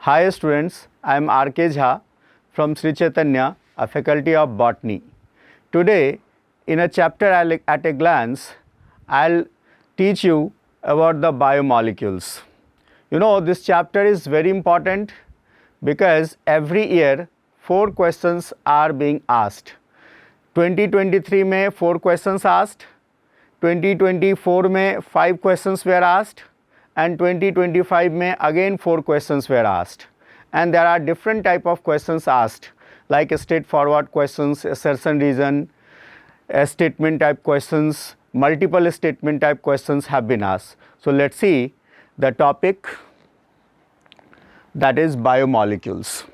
Hi students, I am R.K. Jha from Sri Chaitanya, a faculty of Botany. Today, in a chapter at a glance, I'll teach you about the biomolecules. You know, this chapter is very important because every year 4 questions are being asked. 2023 में 4 questions asked, 2024 में 5 questions were asked, and 2025 में again 4 questions were asked. And there are different type of questions asked, like straightforward questions, assertion reason, statement type questions, multiple statement type questions have been asked. So let's see the topic, that is biomolecules.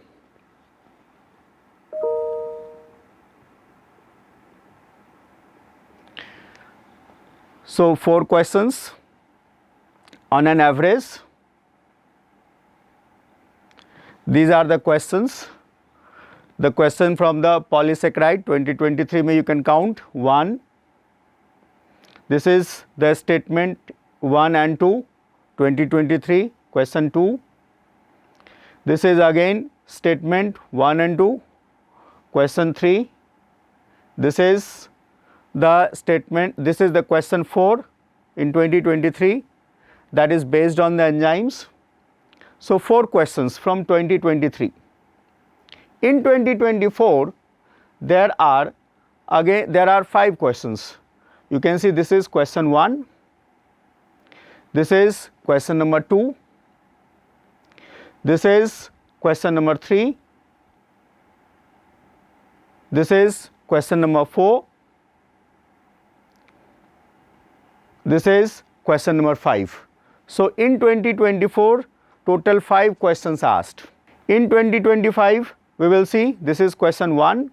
So 4 questions on an average. These are the questions. The question from the polysaccharide 2023 mein you can count 1. This is the statement 1 and 2, 2023, question 2. This is again statement 1 and 2, question 3. This is the statement, this is the question 4 in 2023, that is based on the enzymes. So 4 questions from 2023. In 2024, there are 5 questions. You can see this is question 1, this is question number 2, this is question number 3, this is question number 4, this is question number 5. So in 2024, total 5 questions asked. In 2025, we will see this is question 1,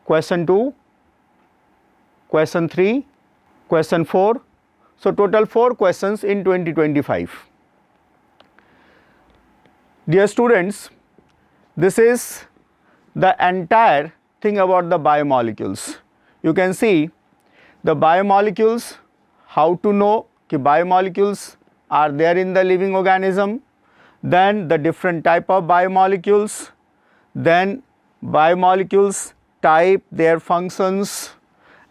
question 2, question 3, question 4. So total 4 questions in 2025. Dear students, this is the entire thing about the biomolecules. You can see the biomolecules, how to know कि biomolecules are there in the living organism, then the different type of biomolecules, then biomolecules type, their functions,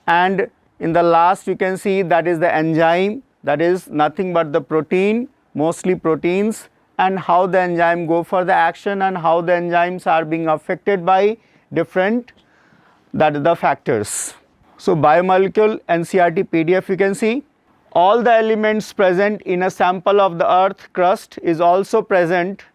and in the last you can see that is the enzyme, that is nothing but the protein, mostly proteins, and how the enzyme go for the action and how the enzymes are being affected by different, that is the factors. So biomolecule NCERT PDF you can see. All the elements present in a sample of the earth crust is also present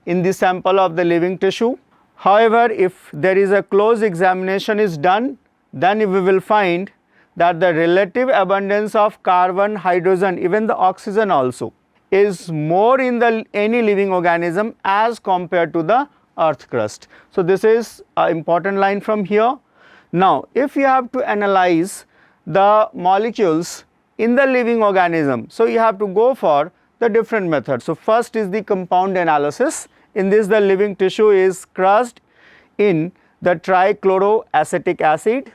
in the sample of the living tissue. However, if there is a close examination is done, then we will find that the relative abundance of carbon, hydrogen, even the oxygen also is more in any living organism as compared to the earth crust. So this is an important line from here. Now, if you have to analyze the molecules in the living organism, so you have to go for the different methods. So first is the compound analysis. In this, the living tissue is crushed in the trichloroacetic acid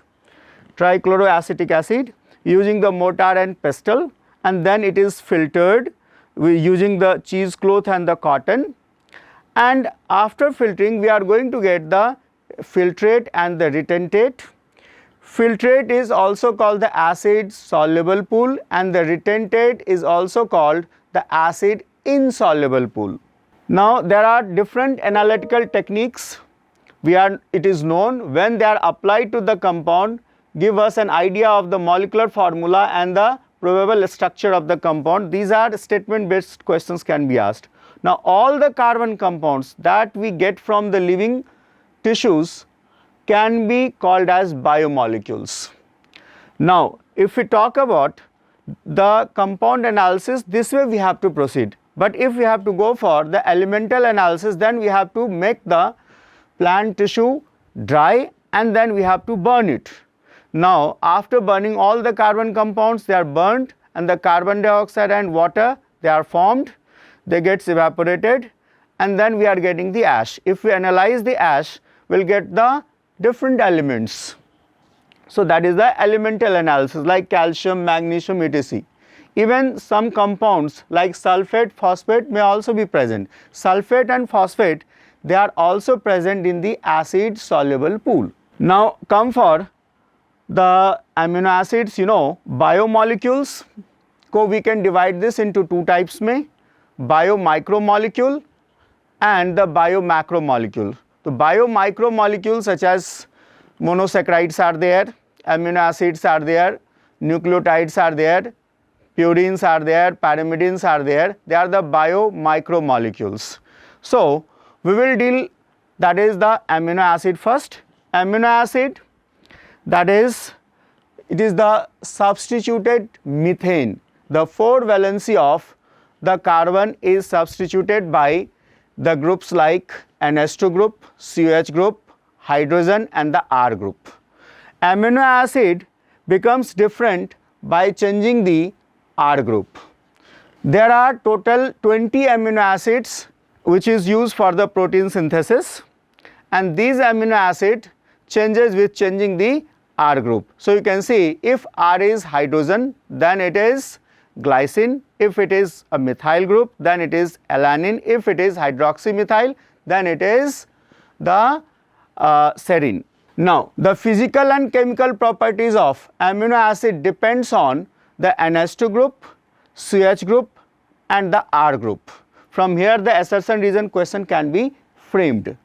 using the mortar and pestle, and then it is filtered using the cheesecloth and the cotton, and after filtering we are going to get the filtrate and the retentate. Filtrate is also called the acid soluble pool, and the retentate is also called the acid insoluble pool. Now there are different analytical techniques. It is known when they are applied to the compound, give us an idea of the molecular formula and the probable structure of the compound. These are statement based questions can be asked. Now all the carbon compounds that we get from the living tissues can be called as biomolecules. Now if we talk about the compound analysis, this way we have to proceed. But if we have to go for the elemental analysis, then we have to make the plant tissue dry and then we have to burn it. Now after burning, all the carbon compounds, they are burnt, and the carbon dioxide and water, they are formed, they get evaporated, and then we are getting the ash. If we analyze the ash, we will get the different elements. So that is the elemental analysis, like calcium, magnesium, etc. even some compounds like sulfate, phosphate may also be present. Sulfate and phosphate, they are also present in the acid soluble pool. Now come for the amino acids, biomolecules को we can divide this into two types में, biomicromolecule and the biomacromolecule. So biomicromolecules such as monosaccharides are there, amino acids are there, nucleotides are there, purines are there, pyrimidines are there, they are the biomicromolecules. So we will deal, that is the amino acid first. Amino acid, that is, it is the substituted methane. The 4 valency of the carbon is substituted by the groups like NH2 group, COH group, hydrogen and the R group. Amino acid becomes different by changing the R group. There are total 20 amino acids which is used for the protein synthesis, and these amino acid changes with changing the R group. So you can see if R is hydrogen, then it is glycine. If it is a methyl group, then it is alanine. If it is hydroxymethyl, then it is the serine. Now the physical and chemical properties of amino acid depends on the NH2 group, CH group and the R group. From here the assertion reason question can be framed.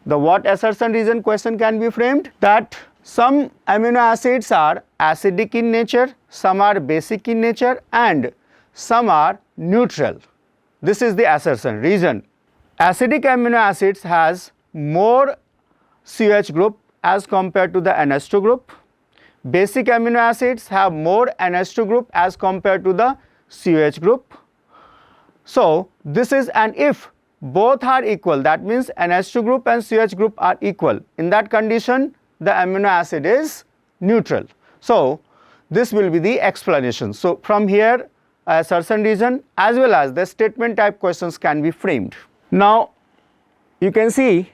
The what assertion reason question can be framed? That some amino acids are acidic in nature, some are basic in nature and some are neutral. This is the assertion reason. Acidic amino acids has more CH group as compared to the NH2 group. Basic amino acids have more NH2 group as compared to the CH group. So this is an if both are equal, that means NH2 group and CH group are equal. In that condition the amino acid is neutral. So this will be the explanation. So from here assertion reason as well as the statement type questions can be framed. Now you can see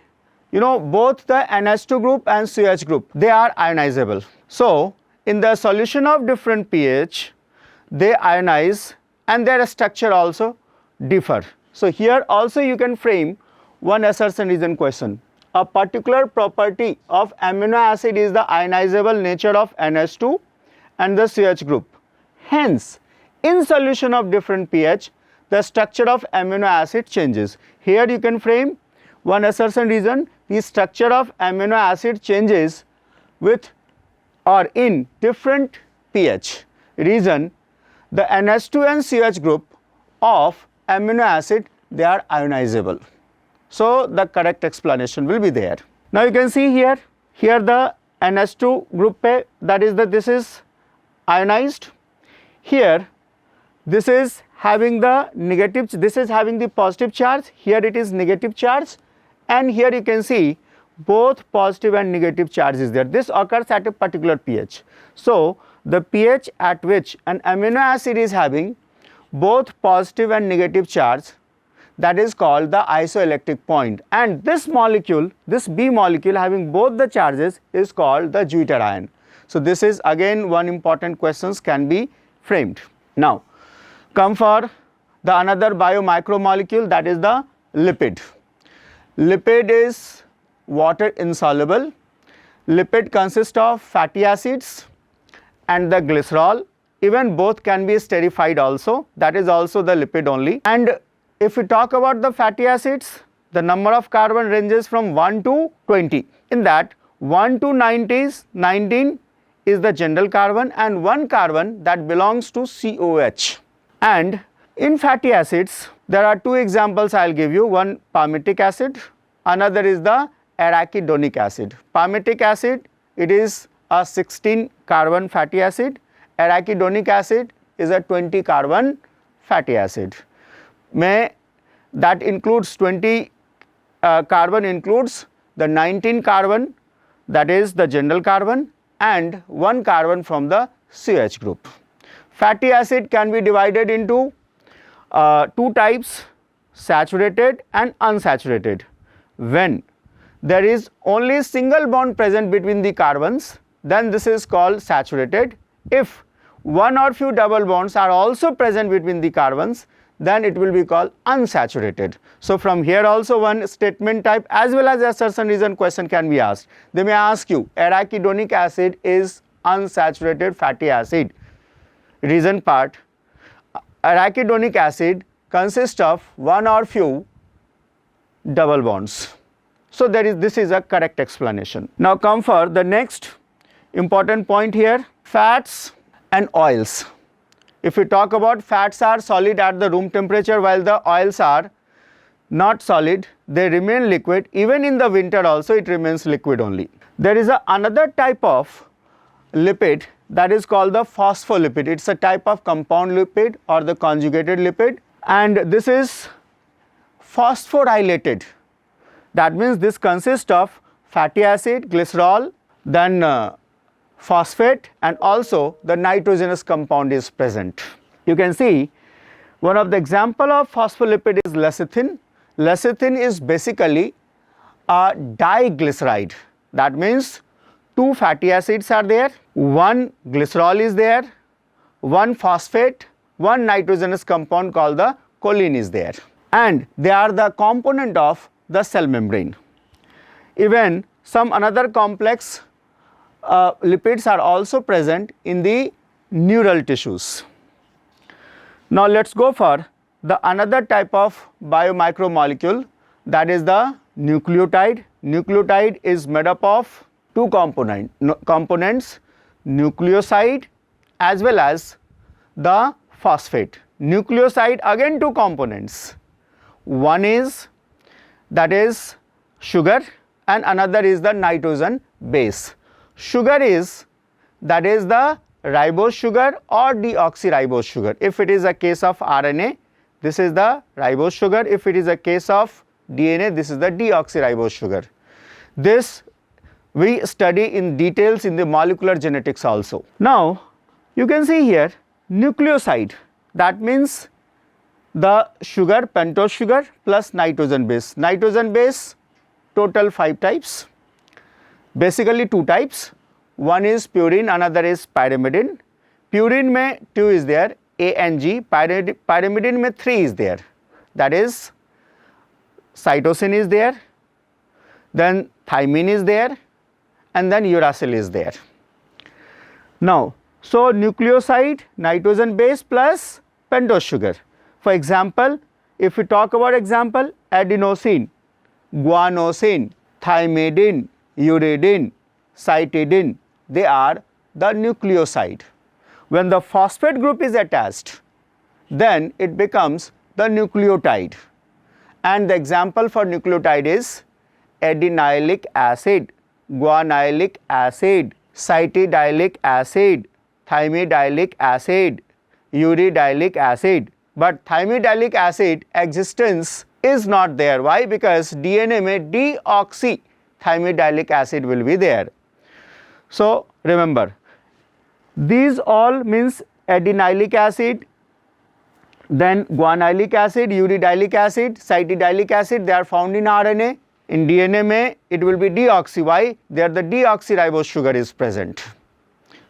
both the NH2 group and CH group, they are ionizable. So in the solution of different pH they ionize and their structure also differ. So here also you can frame one assertion reason question. A particular property of amino acid is the ionizable nature of NH2 and the CH group. Hence in solution of different pH the structure of amino acid changes. Here you can frame one assertion reason, the structure of amino acid changes with or in different pH. Reason, the NH2 and CH group of amino acid, they are ionizable. So the correct explanation will be there. Now you can see here the NH2 group pe, that is this is ionized. Here this is having the negative, this is having the positive charge, here it is negative charge, and here you can see both positive and negative charge is there. This occurs at a particular pH. So the pH at which an amino acid is having both positive and negative charge, that is called the isoelectric point, and this molecule, this B molecule having both the charges is called the deuter ion. So this is again one important questions can be framed. Now come for the another biomicromolecule, that is the lipid. Lipid is water insoluble. Lipid consists of fatty acids and the glycerol. Even both can be esterified also, that is also the lipid only. And if we talk about the fatty acids, the number of carbon ranges from 1 to 20. In that 1 to 19 is the general carbon and one carbon that belongs to COH. And in fatty acids there are two examples I will give you, one palmitic acid, another is the arachidonic acid. Palmitic acid, it is a 16 carbon fatty acid, arachidonic acid is a 20 carbon fatty acid. That includes 20 carbon includes the 19 carbon, that is the general carbon, and one carbon from the CH group. Fatty acid can be divided into two types, saturated and unsaturated. When there is only single bond present between the carbons, then this is called saturated. If one or few double bonds are also present between the carbons, then it will be called unsaturated. So from here also one statement type as well as assertion reason question can be asked. They may ask you, arachidonic acid is unsaturated fatty acid. Reason part, arachidonic acid consists of one or few double bonds. So this is a correct explanation. Now come for the next important point here, fats and oils. If we talk about fats are solid at the room temperature while the oils are not solid, they remain liquid. Even in the winter also it remains liquid only. There is another type of lipid that is called the phospholipid. It's a type of compound lipid or the conjugated lipid, and this is phosphorylated. That means this consists of fatty acid, glycerol, then phosphate, and also the nitrogenous compound is present. You can see one of the example of phospholipid is lecithin. Lecithin is basically a diglyceride. That means two fatty acids are there, one glycerol is there, one phosphate, one nitrogenous compound called the choline is there, and they are the component of the cell membrane. Even some another complex lipids are also present in the neural tissues. Now let us go for the another type of biomacromolecule, that is the nucleotide. Nucleotide is made up of two components, nucleoside as well as the phosphate. Nucleoside again two components, one is that is sugar and another is the nitrogen base. Sugar is that is the ribose sugar or deoxyribose sugar. If it is a case of RNA, this is the ribose sugar. If it is a case of DNA, this is the deoxyribose sugar. This we study in details in the molecular genetics also. Now you can see here nucleoside, that means the sugar, pentose sugar plus nitrogen base. Nitrogen base total 5 types, basically 2 types, one is purine, another is pyrimidine. Purine में 2 is there, A and G, pyrimidine में 3 is there, that is cytosine is there, then thymine is there, and then uracil is there. Now, so nucleoside, nitrogen base plus pentose sugar. For example, if we talk about example, adenosine, guanosine, thymidine, uridine, cytidine, they are the nucleoside. When the phosphate group is attached, then it becomes the nucleotide. And the example for nucleotide is adenylic acid, guanylic acid, cytidyllic acid, thymidyllic acid, uridylic acid. But thymidyllic acid existence is not there. Why? Because DNA में deoxythymidyllic acid will be there. So remember, these all means adenylic acid, then guanylic acid, uridylic acid, cytidyllic acid, they are found in RNA. In DNA में it will be deoxy. Why? There the deoxyribose sugar is present.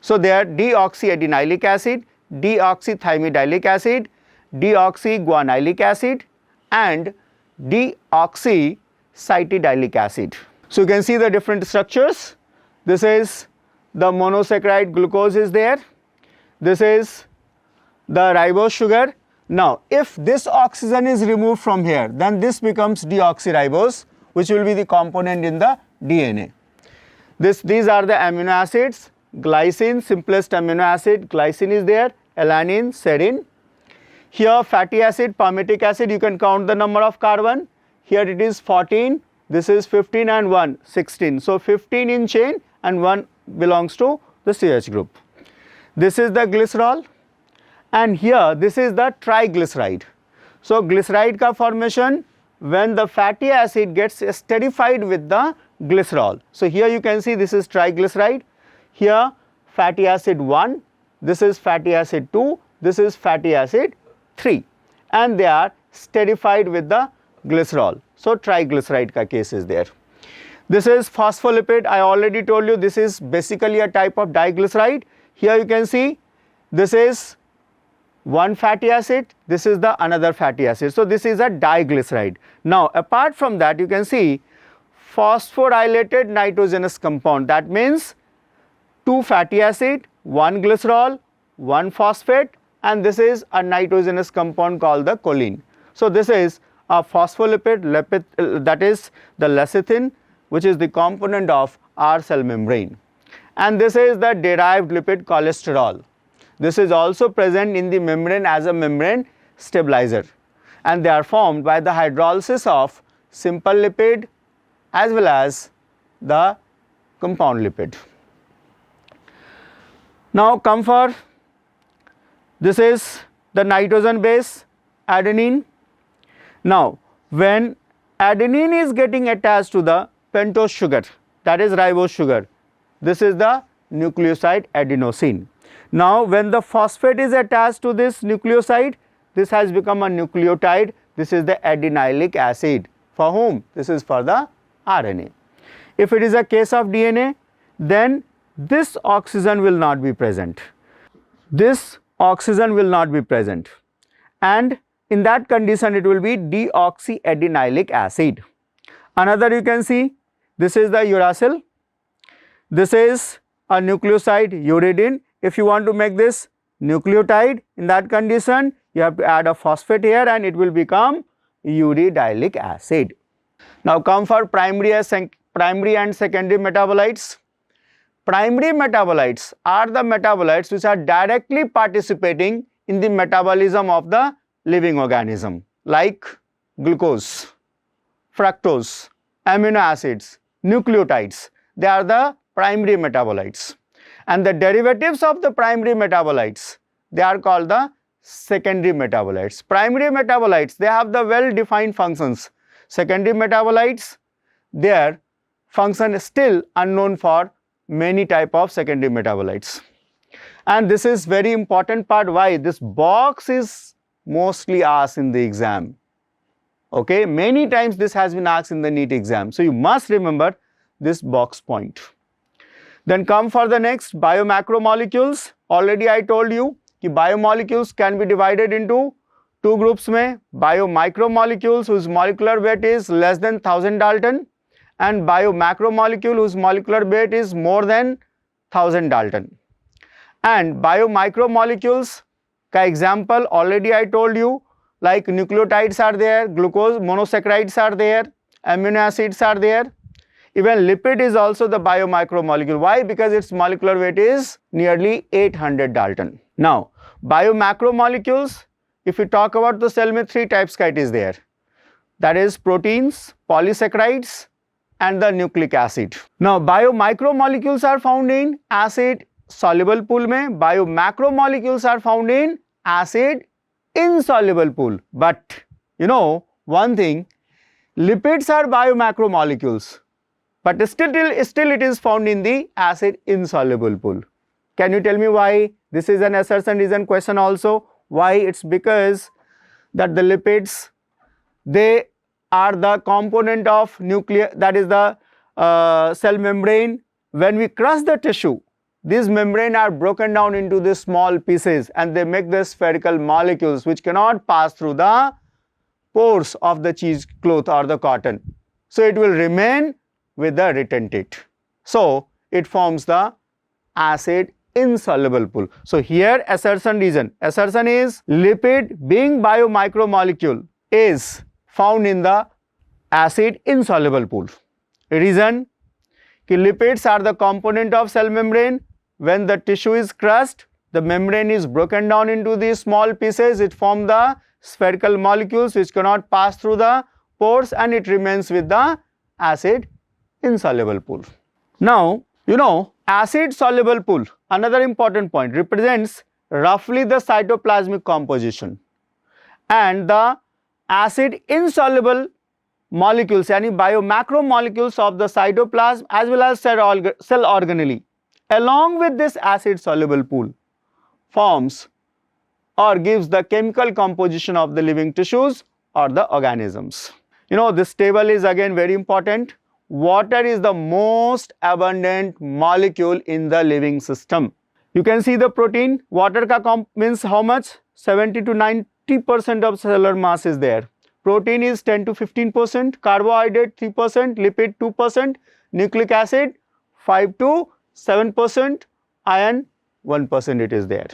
So they are deoxyadenylic acid, deoxythymidyllic acid, deoxyguanylic acid, and deoxycytidyllic acid. So you can see the different structures. This is the monosaccharide glucose is there. This is the ribose sugar. Now, if this oxygen is removed from here, then this becomes deoxyribose, which will be the component in the DNA. These are the amino acids. Glycine, simplest amino acid, glycine is there, alanine, serine. Here fatty acid, palmitic acid, you can count the number of carbon. Here it is 14, this is 15 and 1, 16. So 15 in chain and 1 belongs to the CH group. This is the glycerol, and here this is the triglyceride. So glyceride ka formation when the fatty acid gets esterified with the glycerol. So here you can see this is triglyceride. Here fatty acid 1, this is fatty acid 2, this is fatty acid 3, and they are esterified with the glycerol. So triglyceride ka case is there. This is phospholipid. I already told you this is basically a type of diglyceride. Here you can see this is one fatty acid, this is the another fatty acid. So this is a diglyceride. Now apart from that, you can see phosphorylated nitrogenous compound. That means two fatty acid, one glycerol, one phosphate, and this is a nitrogenous compound called the choline. So this is a phospholipid, that is the lecithin, which is the component of our cell membrane. And this is the derived lipid cholesterol. This is also present in the membrane as a membrane stabilizer, and they are formed by the hydrolysis of simple lipid as well as the compound lipid. Now come for, this is the nitrogen base adenine. Now when adenine is getting attached to the pentose sugar, that is ribose sugar, this is the nucleoside adenosine. Now when the phosphate is attached to this nucleoside, this has become a nucleotide. This is the adenylic acid. For whom? This is for the RNA. If it is a case of DNA, then this oxygen will not be present. This oxygen will not be present, and in that condition it will be deoxyadenylic acid. Another, you can see, this is the uracil. This is a nucleoside uridine. If you want to make this nucleotide, in that condition you have to add a phosphate here and it will become uridylic acid. Now come for primary and secondary metabolites. Primary metabolites are the metabolites which are directly participating in the metabolism of the living organism, like glucose, fructose, amino acids, nucleotides. They are the primary metabolites. And the derivatives of the primary metabolites, they are called the secondary metabolites. Primary metabolites, they have the well-defined functions. Secondary metabolites, their function is still unknown for many type of secondary metabolites. And this is very important part. Why? This box is mostly asked in the exam. Okay, many times this has been asked in the NEET exam. So you must remember this box point. Then come for the next, biomacromolecules. Already I told you कि biomolecules can be divided into two groups में, biomicromolecules whose molecular weight is less than 1000 Dalton and biomacromolecule whose molecular weight is more than 1000 Dalton. And biomicromolecules का example already I told you, like nucleotides are there, glucose monosaccharides are there, amino acids are there. Even lipid is also the biomicromolecule. Why? Because its molecular weight is nearly 800 Dalton. Now, biomacromolecules, if we talk about the cell में three types का it is there. That is proteins, polysaccharides and the nucleic acid. Now, biomicromolecules are found in acid soluble pool में, biomacromolecules are found in acid insoluble pool. But you know one thing, lipids are biomacromolecules, but still it is found in the acid insoluble pool. Can you tell me why? This is an assertion reason question also. Why? It's because that the lipids, they are the component of nuclear, that is the cell membrane. When we crush the tissue, these membrane are broken down into these small pieces and they make the spherical molecules which cannot pass through the pores of the cheesecloth or the cotton. So it will remain with the retentate. So it forms the acid insoluble pool. So here assertion reason. Assertion is lipid being biomicromolecule is found in the acid insoluble pool. Reason, lipids are the component of cell membrane. When the tissue is crushed, the membrane is broken down into these small pieces. It forms the spherical molecules which cannot pass through the pores and it remains with the acid insoluble pool. Now, you know, acid soluble pool, another important point, represents roughly the cytoplasmic composition, and the acid insoluble molecules, yani biomacromolecules of the cytoplasm as well as cell organelle, along with this acid soluble pool, forms or gives the chemical composition of the living tissues or the organisms. You know, this table is again very important. Water is the most abundant molecule in the living system. You can see the protein, water ka means how much? 70 to 90% of cellular mass is there. Protein is 10 to 15%, carbohydrate 3%, lipid 2%, nucleic acid 5 to 7%, iron 1% it is there.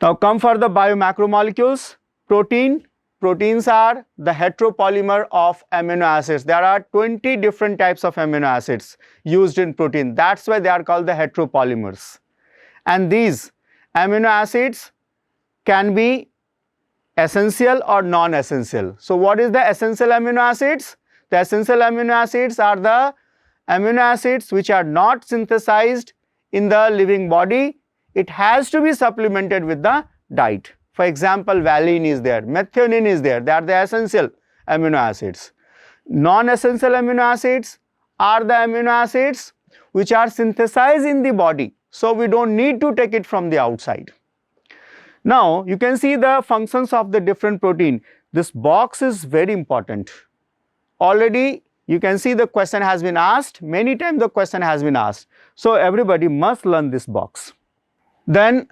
Now come for the biomacromolecules. Proteins are the heteropolymer of amino acids. There are 20 different types of amino acids used in protein. That's why they are called the heteropolymers. And these amino acids can be essential or non-essential. So what is the essential amino acids? The essential amino acids are the amino acids which are not synthesized in the living body. It has to be supplemented with the diet. For example, valine is there, methionine is there. They are the essential amino acids. Non-essential amino acids are the amino acids which are synthesized in the body. So we don't need to take it from the outside. Now you can see the functions of the different protein. This box is very important. Already you can see the question has been asked. Many times the question has been asked. So everybody must learn this box. Then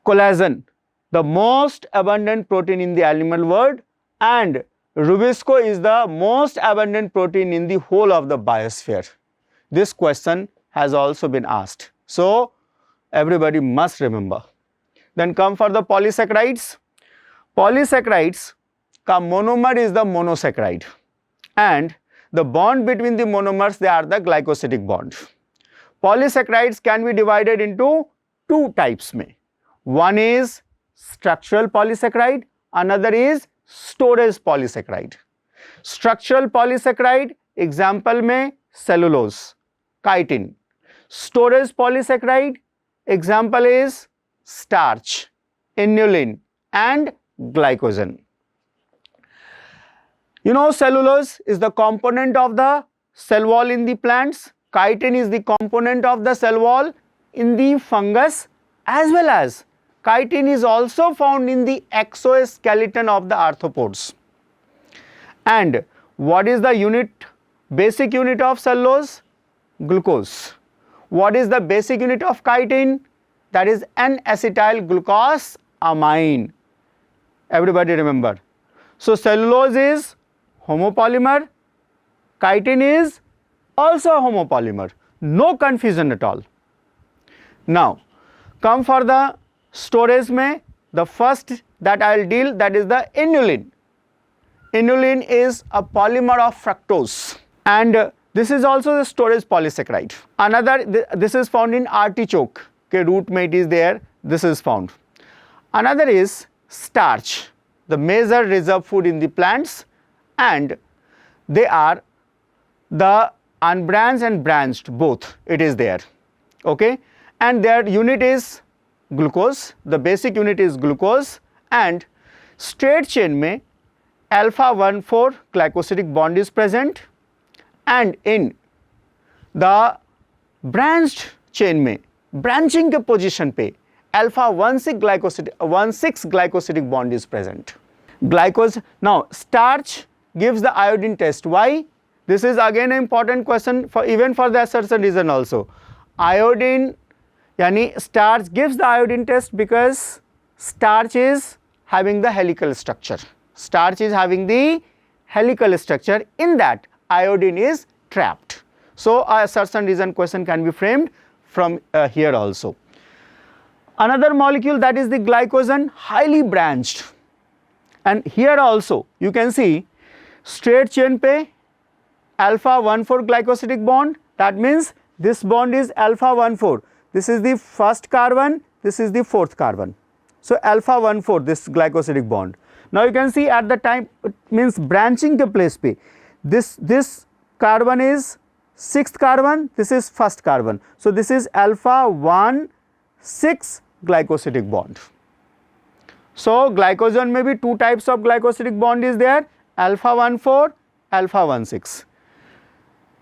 collagen, the most abundant protein in the animal world, and rubisco is the most abundant protein in the whole of the biosphere. This question has also been asked. So everybody must remember. Then come for the polysaccharides. Polysaccharides ka monomer is the monosaccharide, and the bond between the monomers, they are the glycosidic bond. Polysaccharides can be divided into two types में. One is structural polysaccharide, another is storage polysaccharide. Structural polysaccharide example में cellulose, chitin. Storage polysaccharide example is starch, inulin and glycogen. You know, cellulose is the component of the cell wall in the plants. Chitin is the component of the cell wall in the fungus, as well as chitin is also found in the exoskeleton of the arthropods. And what is the basic unit of cellulose? Glucose. What is the basic unit of chitin? That is N-acetyl glucosamine. Everybody remember. So cellulose is homopolymer, chitin is also a homopolymer. No confusion at all. Now come for the storage में, the first that I will deal, that is the inulin. Inulin is a polymer of fructose, and this is also the storage polysaccharide. Another, this is found in artichoke. Okay, root में it is there, this is found. Another is starch, the major reserve food in the plants, and they are the unbranched and branched, both it is there. Okay, and their unit is glucose, the basic unit is glucose, and straight chain में alpha 1,4 glycosidic bond is present, and in the branched chain में branching के position पे alpha 1,6 glycosidic bond is present. Now starch gives the iodine test. Why? This is again an important question for even for the assertion reason also. Iodine, yani starch gives the iodine test because starch is having the helical structure. Starch is having the helical structure, in that iodine is trapped. So a assertion reason question can be framed from here also. Another molecule, that is the glycogen, highly branched, and here also you can see straight chain पे alpha 1,4 glycosidic bond. That means this bond is alpha 1,4. This is the first carbon, this is the fourth carbon. So alpha 1,4 this glycosidic bond. Now you can see at the time, it means branching के place पे this carbon is sixth carbon, this is first carbon. So this is alpha 1,6 glycosidic bond. So glycogen may be two types of glycosidic bond is there, alpha 1,4, alpha 1,6.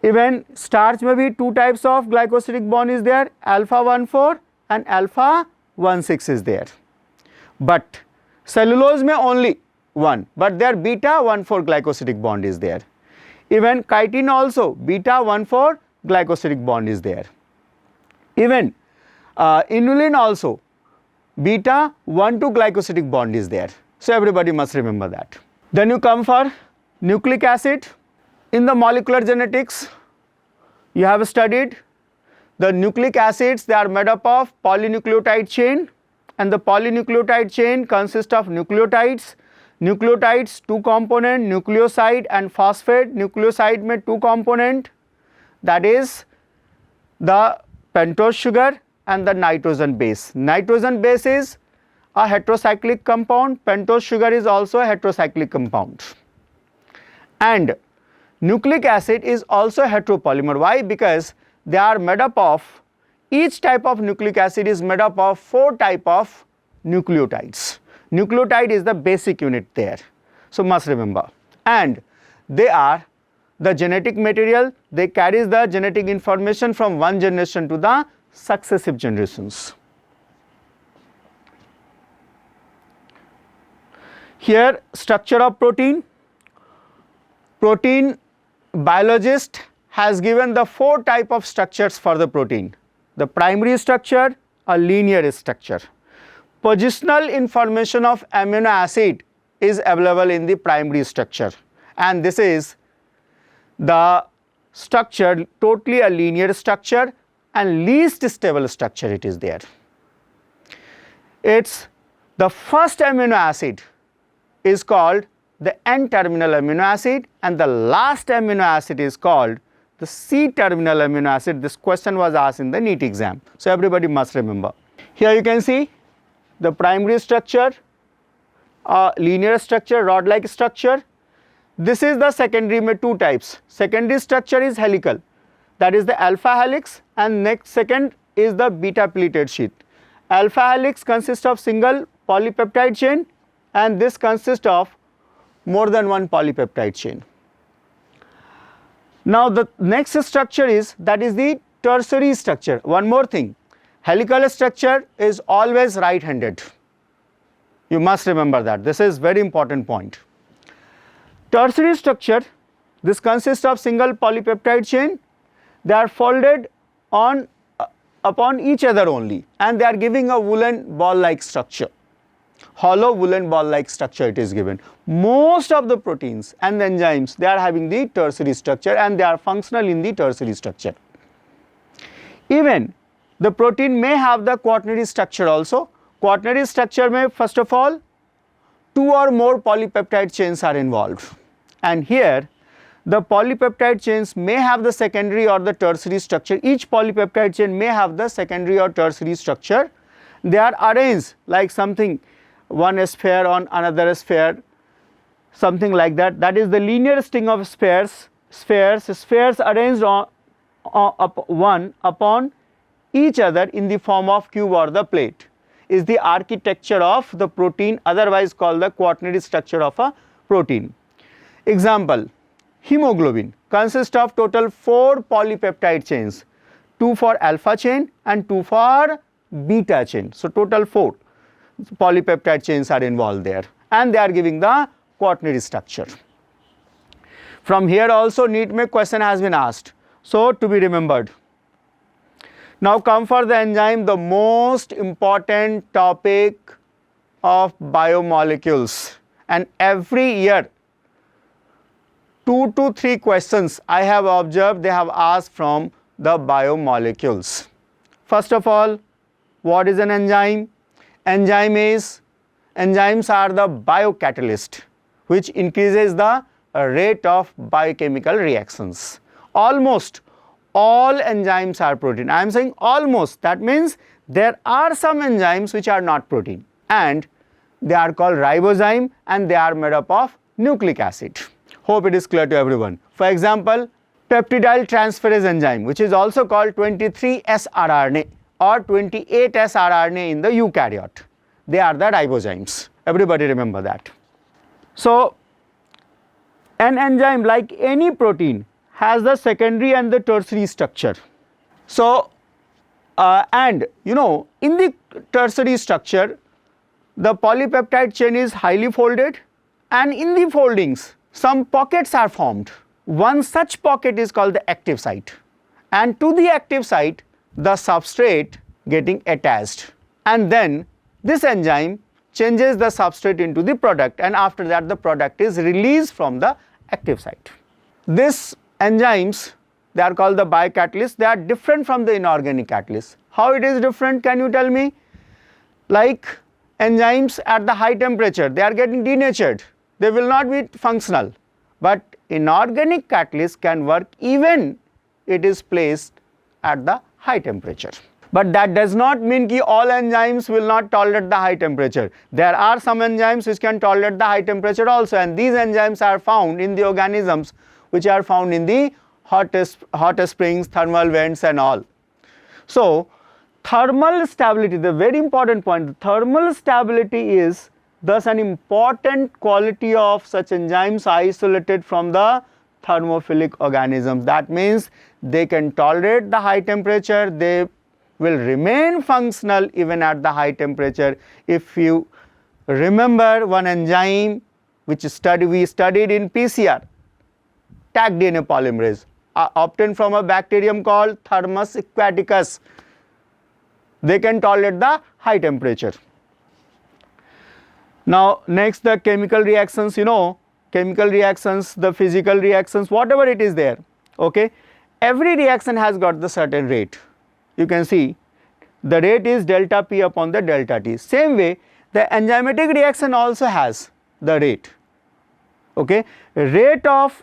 Even starch may be two types of glycosidic bond is there, alpha 1,4 and alpha 1,6 is there. But cellulose may only one, but there beta 1,4 glycosidic bond is there. Even chitin also beta 1,4 glycosidic bond is there. Even Inulin also, beta 1,2 glycosidic bond is there. So everybody must remember that. Then you come for nucleic acid. In the molecular genetics, you have studied the nucleic acids. They are made up of polynucleotide chain, and the polynucleotide chain consists of nucleotides. Nucleotides, 2 component, nucleoside and phosphate. Nucleoside में 2 component, that is the pentose sugar and the nitrogen base. Nitrogen base is a heterocyclic compound, pentose sugar is also a heterocyclic compound. And nucleic acid is also a heteropolymer. Why? Because they are made up of, each type of nucleic acid is made up of 4 type of nucleotides. Nucleotide is the basic unit there, so must remember. And they are the genetic material, they carry the genetic information from one generation to the successive generations. Here, structure of protein. Protein biologist has given the 4 type of structures for the protein. The primary structure, a linear structure. Positional information of amino acid is available in the primary structure, and this is the structure, totally a linear structure and least stable structure it is there. It's the first amino acid is called the N-terminal amino acid, and the last amino acid is called the C-terminal amino acid. This question was asked in the NEET exam, so everybody must remember. Here you can see the primary structure, a linear structure, rod-like structure. This is the secondary में 2 types. Secondary structure is helical, that is the alpha helix, and next second is the beta pleated sheath. Alpha helix consists of single polypeptide chain, and this consists of more than 1 polypeptide chain. Now the next structure is, that is the tertiary structure. One more thing, helical structure is always right-handed. You must remember that. This is very important point. Tertiary structure, this consists of single polypeptide chain. They are folded on upon each other only, and they are giving a woolen ball-like structure. Hollow woolen ball-like structure it is given. Most of the proteins and the enzymes, they are having the tertiary structure, and they are functional in the tertiary structure. Even the protein may have the quaternary structure also. Quaternary structure may, first of all, 2 or more polypeptide chains are involved, and here the polypeptide chains may have the secondary or the tertiary structure. Each polypeptide chain may have the secondary or tertiary structure. They are arranged like something, one sphere on another sphere, something like that. That is the linear string of spheres arranged on one upon each other in the form of cube or the plate is the architecture of the protein, otherwise called the quaternary structure of a protein. Example, hemoglobin consists of total 4 polypeptide chains, 2 for alpha chain and 2 for beta chain. So total 4 polypeptide chains are involved there, and they are giving the quaternary structure. From here also NEET में question has been asked, so to be remembered. Now come for the enzyme, the most important topic of biomolecules, and every year 2 to 3 questions I have observed they have asked from the biomolecules. First of all, what is an enzyme? Enzymes are the biocatalyst which increases the rate of biochemical reactions. Almost all enzymes are protein. I am saying almost, that means there are some enzymes which are not protein, and they are called ribozyme, and they are made up of nucleic acid. Hope it is clear to everyone. For example, peptidyl transferase enzyme, which is also called 23S rRNA or 28S rRNA in the eukaryote. They are the ribozymes. Everybody remember that. So an enzyme, like any protein, has the secondary and the tertiary structure. So and you know, in the tertiary structure, the polypeptide chain is highly folded, and in the foldings some pockets are formed. One such pocket is called the active site, and to the active site the substrate getting attached, and then this enzyme changes the substrate into the product, and after that the product is released from the active site. These enzymes, they are called the biocatalysts. They are different from the inorganic catalysts. How it is different, can you tell me? Like enzymes at the high temperature, they are getting denatured, they will not be functional, but inorganic catalyst can work even it is placed at the high temperature. But that does not mean that all enzymes will not tolerate the high temperature. There are some enzymes which can tolerate the high temperature also, and these enzymes are found in the organisms which are found in the hot springs, thermal vents and all. So thermal stability, the very important point, thermal stability is thus an important quality of such enzymes isolated from the thermophilic organisms. That means they can tolerate the high temperature, they will remain functional even at the high temperature. If you remember one enzyme which we studied in PCR, Taq DNA polymerase, obtained from a bacterium called Thermus aquaticus. They can tolerate the high temperature. Now next, the chemical reactions, chemical reactions, the physical reactions, whatever it is there, okay, every reaction has got the certain rate. You can see the rate is delta P upon the delta T. Same way the enzymatic reaction also has the rate, okay. Rate of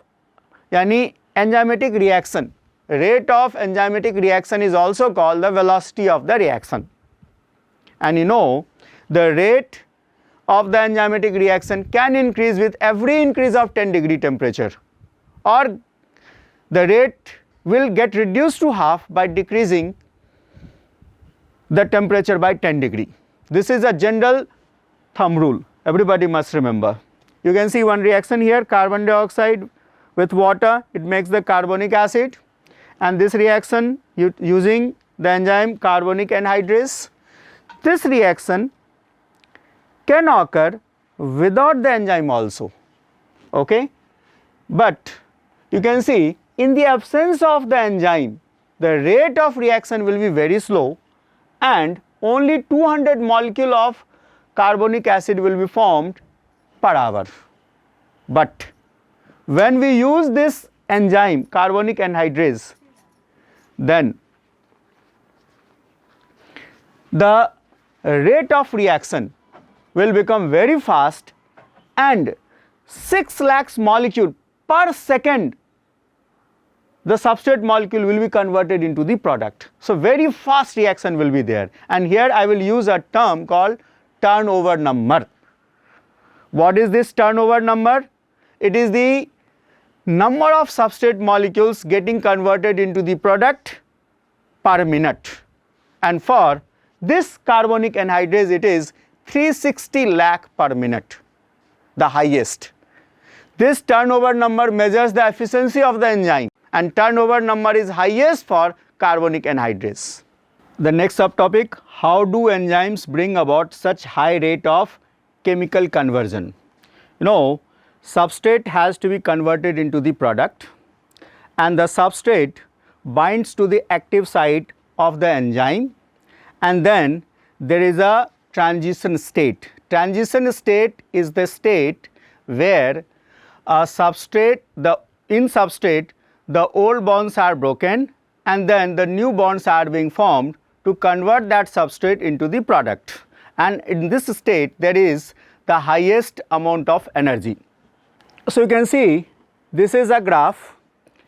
enzymatic reaction, rate of enzymatic reaction is also called the velocity of the reaction. And the rate of the enzymatic reaction can increase with every increase of 10 degree temperature, or the rate will get reduced to half by decreasing the temperature by 10 degree. This is a general thumb rule, everybody must remember. You can see one reaction here, carbon dioxide with water, it makes the carbonic acid, and this reaction using the enzyme carbonic anhydrase. This reaction can occur without the enzyme also, okay. But you can see in the absence of the enzyme, the rate of reaction will be very slow and only 200 molecule of carbonic acid will be formed per hour. But when we use this enzyme carbonic anhydrase, then the rate of reaction will become very fast, and 6 lakhs molecule per second the substrate molecule will be converted into the product. So very fast reaction will be there, and here I will use a term called turnover number. What is this turnover number? It is the number of substrate molecules getting converted into the product per minute, and for this carbonic anhydrase it is 360 lakh per minute, the highest. This turnover number measures the efficiency of the enzyme, and turnover number is highest for carbonic anhydrase. The next subtopic, how do enzymes bring about such high rate of chemical conversion? Substrate has to be converted into the product, and the substrate binds to the active site of the enzyme, and then there is a transition state. Transition state is the state where a substrate, in substrate the old bonds are broken and then the new bonds are being formed to convert that substrate into the product, and in this state there is the highest amount of energy. So you can see this is a graph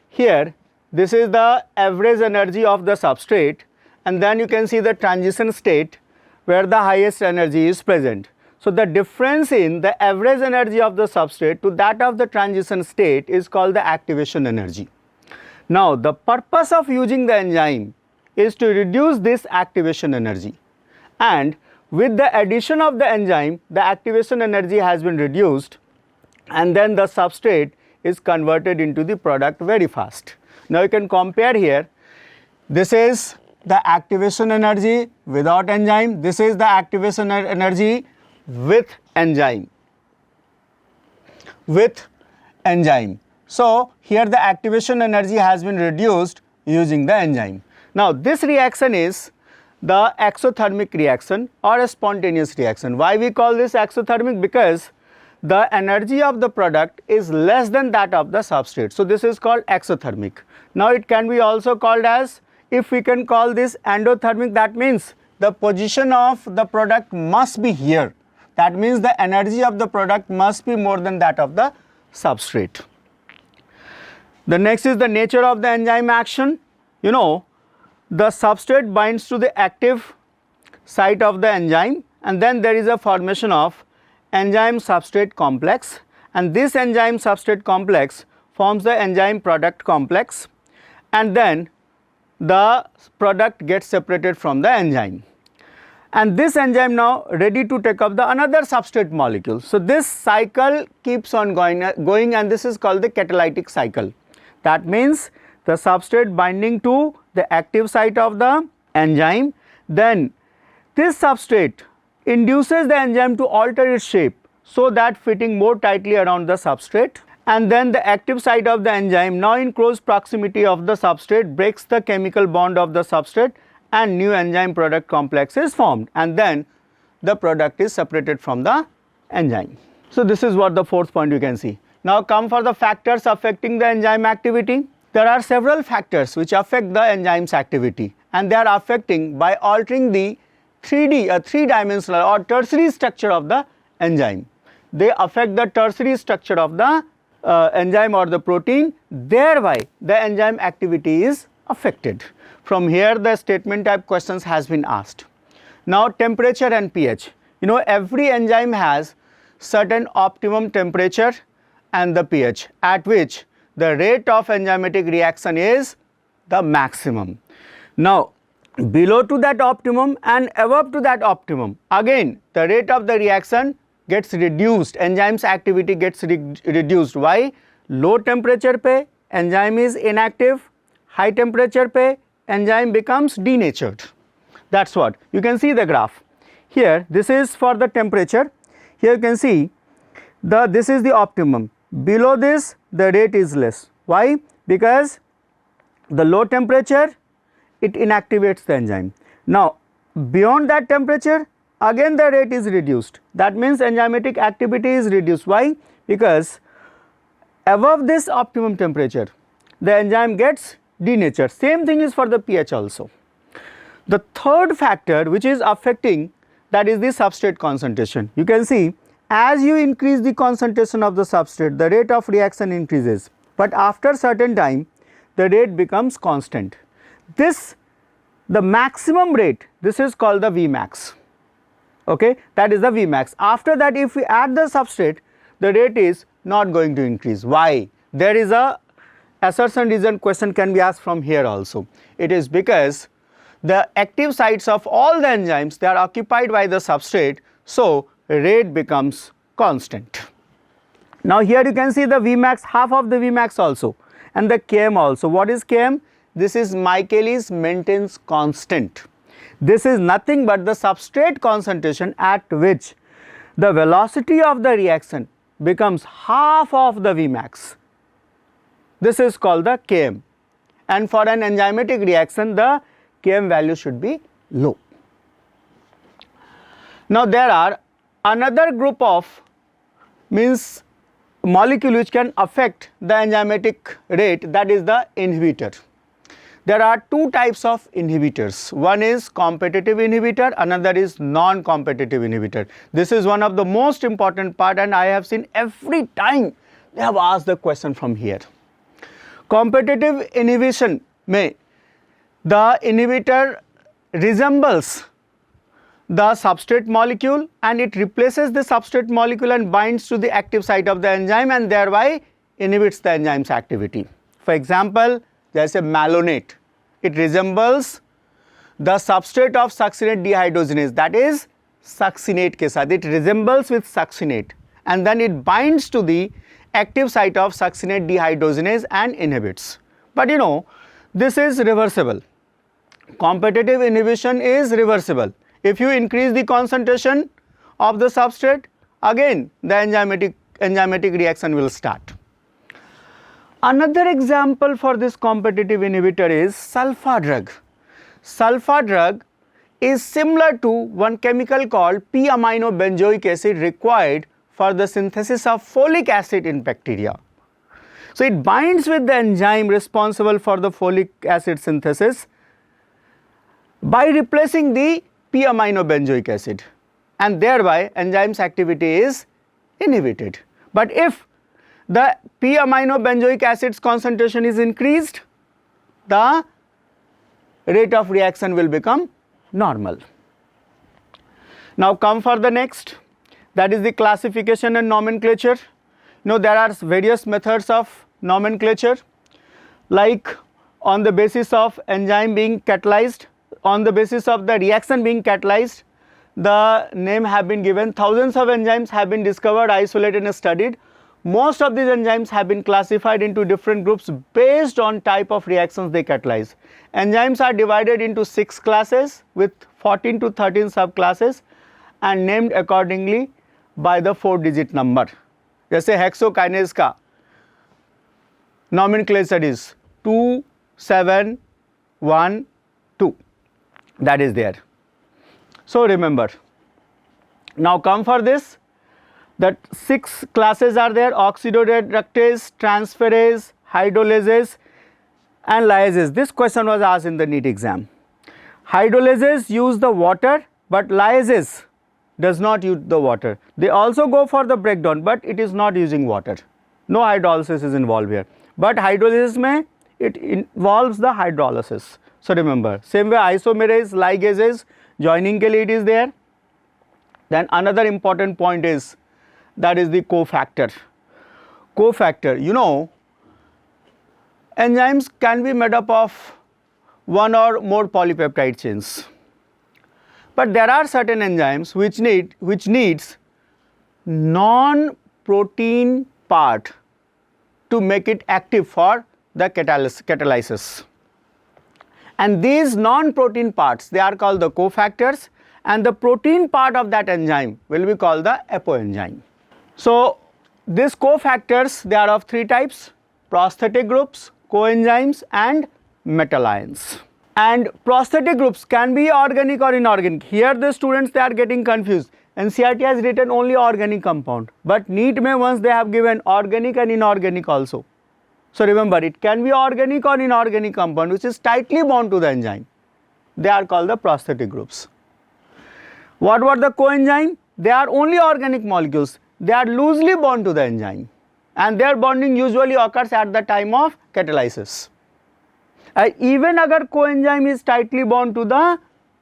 here, this is the average energy of the substrate, and then you can see the transition state where the highest energy is present. So the difference in the average energy of the substrate to that of the transition state is called the activation energy. Now the purpose of using the enzyme is to reduce this activation energy, and with the addition of the enzyme the activation energy has been reduced, and then the substrate is converted into the product very fast. Now you can compare here, this is the activation energy without enzyme, this is the activation energy with enzyme. So here the activation energy has been reduced using the enzyme. Now this reaction is the exothermic reaction or a spontaneous reaction. Why we call this exothermic? Because the energy of the product is less than that of the substrate. So this is called exothermic. Now it can be also called as, if we can call this endothermic, that means the position of the product must be here. That means the energy of the product must be more than that of the substrate. The next is the nature of the enzyme action. You know, the substrate binds to the active site of the enzyme, and then there is a formation of enzyme substrate complex, and this enzyme substrate complex forms the enzyme product complex, and then the product gets separated from the enzyme, and this enzyme now ready to take up the another substrate molecule. So this cycle keeps on going and this is called the catalytic cycle. That means the substrate binding to the active site of the enzyme, then this substrate induces the enzyme to alter its shape so that fitting more tightly around the substrate, and then the active site of the enzyme, now in close proximity of the substrate, breaks the chemical bond of the substrate and new enzyme product complex is formed, and then the product is separated from the enzyme. So this is what the fourth point you can see. Now come for the factors affecting the enzyme activity. There are several factors which affect the enzyme's activity, and they are affecting by altering the 3D, three-dimensional or tertiary structure of the enzyme. They affect the tertiary structure of the enzyme or the protein, thereby the enzyme activity is affected. From here the statement type questions has been asked. Now temperature and pH. You know, every enzyme has certain optimum temperature and the pH at which the rate of enzymatic reaction is the maximum. Now below to that optimum and above to that optimum, again the rate of the reaction gets reduced, enzyme's activity gets reduced. Why? Low temperature pe enzyme is inactive, high temperature pe enzyme becomes denatured. That's what you can see the graph here. This is for the temperature. Here you can see this is the optimum. Below this the rate is less. Why? Because the low temperature it inactivates the enzyme. Now beyond that temperature again the rate is reduced. That means enzymatic activity is reduced. Why? Because above this optimum temperature the enzyme gets denatured. Same thing is for the pH also. The third factor which is affecting, that is the substrate concentration. You can see as you increase the concentration of the substrate, the rate of reaction increases, but after certain time the rate becomes constant. The maximum rate, this is called the Vmax. Okay, that is the Vmax. After that if we add the substrate, the rate is not going to increase. Why? There is a assertion reason question can be asked from here also. It is because the active sites of all the enzymes, they are occupied by the substrate, so rate becomes constant. Now here you can see the Vmax, half of the Vmax also, and the Km also. What is Km? This is Michaelis Menten constant. This is nothing but the substrate concentration at which the velocity of the reaction becomes half of the Vmax. This is called the Km, and for an enzymatic reaction the Km value should be low. Now there are another group of molecule which can affect the enzymatic rate, that is the inhibitor. There are two types of inhibitors. One is competitive inhibitor, another is non-competitive inhibitor. This is one of the most important part, and I have seen every time they have asked the question from here. Competitive inhibition may the inhibitor resembles the substrate molecule and it replaces the substrate molecule and binds to the active site of the enzyme and thereby inhibits the enzyme's activity. For example, there is a malonate. It resembles the substrate of succinate dehydrogenase, that is succinate ke saath. It resembles with succinate and then it binds to the active site of succinate dehydrogenase and inhibits. But you know, this is reversible. Competitive inhibition is reversible. If you increase the concentration of the substrate, again the enzymatic reaction will start. Another example for this competitive inhibitor is sulfa drug. Sulfa drug is similar to one chemical called p-amino benzoic acid required for the synthesis of folic acid in bacteria. So, it binds with the enzyme responsible for the folic acid synthesis by replacing the p-amino benzoic acid, and thereby enzyme's activity is inhibited. But if the p-amino benzoic acid's concentration is increased, the rate of reaction will become normal. Now come for the next, that is the classification and nomenclature. There are various methods of nomenclature, like on the basis of enzyme being catalyzed, on the basis of the reaction being catalyzed, the name have been given. Thousands of enzymes have been discovered, isolated and studied. Most of these enzymes have been classified into different groups based on type of reactions they catalyze. Enzymes are divided into 6 classes with 14 to 13 subclasses and named accordingly by the 4-digit number. जैसे hexokinase का nomenclature is 2, 7, 1, 2, that is there. So remember. Now come for this, that 6 classes are there: oxidoreductase, transferase, hydrolases and lyases. This question was asked in the NEET exam. Hydrolases use the water, but lyases does not use the water. They also go for the breakdown, but it is not using water. No hydrolysis is involved here. But hydrolases mein it involves the hydrolysis. So remember, same way isomerase, ligases, joining ke liye it is there. Then another important point is, that is the cofactor. Cofactor, enzymes can be made up of one or more polypeptide chains. But there are certain enzymes which needs non-protein part to make it active for the catalysis. And these non-protein parts, they are called the cofactors, and the protein part of that enzyme will be called the apoenzyme. So these cofactors, they are of 3 types: prosthetic groups, coenzymes and metal ions. And prosthetic groups can be organic or inorganic. Here the students, they are getting confused. NCERT has written only organic compound, but NEET mein once they have given organic and inorganic also. So remember, it can be organic or inorganic compound which is tightly bound to the enzyme. They are called the prosthetic groups. What about the coenzyme? They are only organic molecules. They are loosely bound to the enzyme, and their bonding usually occurs at the time of catalysis. Even agar coenzyme is tightly bound to the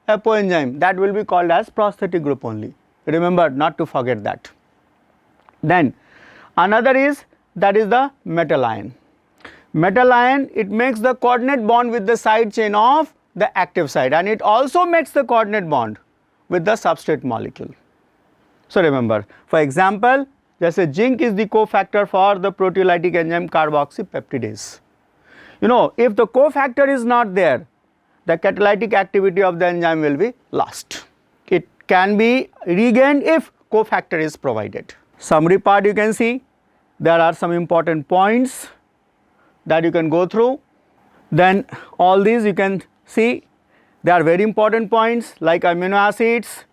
apoenzyme, that will be called as prosthetic group only. Remember not to forget that. Then another is, that is the metal ion. Metal ion, it makes the coordinate bond with the side chain of the active site, and it also makes the coordinate bond with the substrate molecule. So remember, for example, जैसे zinc is the cofactor for the proteolytic enzyme carboxypeptidase. If the cofactor is not there, the catalytic activity of the enzyme will be lost. It can be regained if cofactor is provided. Summary part, you can see there are some important points that you can go through. Then all these you can see, they are very important points like amino acids,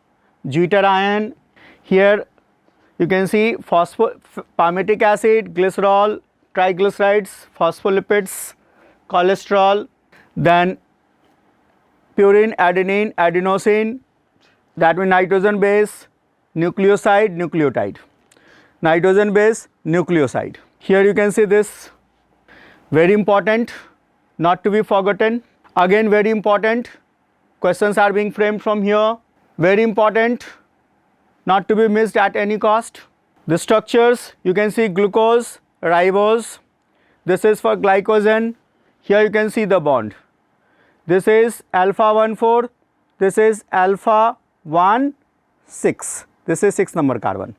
deuterion. Here you can see palmitic acid, glycerol, triglycerides, phospholipids, cholesterol, then purine, adenine, adenosine, that means nitrogen base, nucleoside, nucleotide, nitrogen base, nucleoside. Here you can see this, very important, not to be forgotten. Again very important, questions are being framed from here, very important, not to be missed at any cost. The structures, you can see glucose, ribose, this is for glycogen. Here you can see the bond. This is alpha 1,4, this is alpha 1,6, this is 6 number carbon,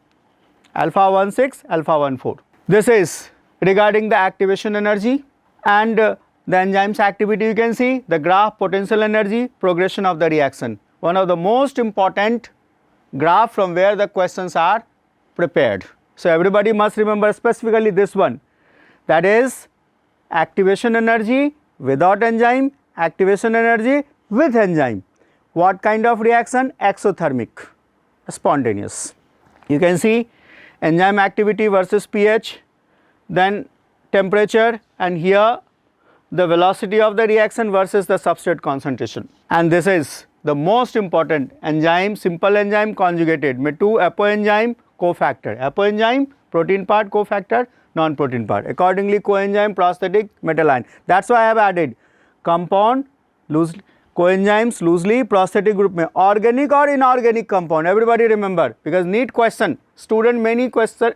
alpha 1,6, alpha 1,4. This is regarding the activation energy and the enzyme's activity. You can see the graph, potential energy, progression of the reaction. One of the most important graph from where the questions are prepared. So everybody must remember specifically this one, that is activation energy without enzyme, activation energy with enzyme. What kind of reaction? Exothermic, spontaneous. You can see enzyme activity versus pH, then temperature, and here the velocity of the reaction versus the substrate concentration. And this is the most important enzyme, simple enzyme conjugated, में 2 apoenzyme cofactor, apoenzyme protein part, cofactor non-protein part, accordingly coenzyme prosthetic metal ion. That's why I have added compound loosely, coenzymes loosely, prosthetic group में organic or inorganic compound. Everybody remember, because NEET question, many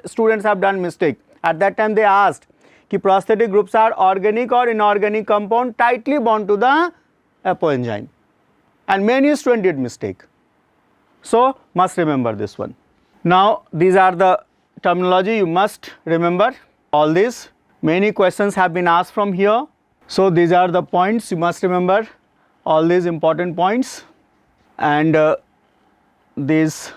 students have done mistake. At that time they asked कि prosthetic groups are organic or inorganic compound tightly bound to the apoenzyme, and many students did mistake. So must remember this one. Now these are the terminology you must remember. All these, many questions have been asked from here. So these are the points you must remember, all these important points. And these,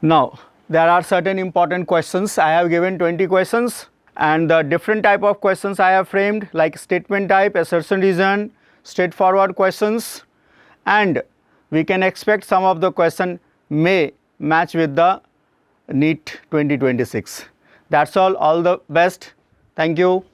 now there are certain important questions. I have given 20 questions, and the different type of questions I have framed, like statement type, assertion reason, straightforward questions, and we can expect some of the question may match with the NEET 2026. That's all the best. Thank you.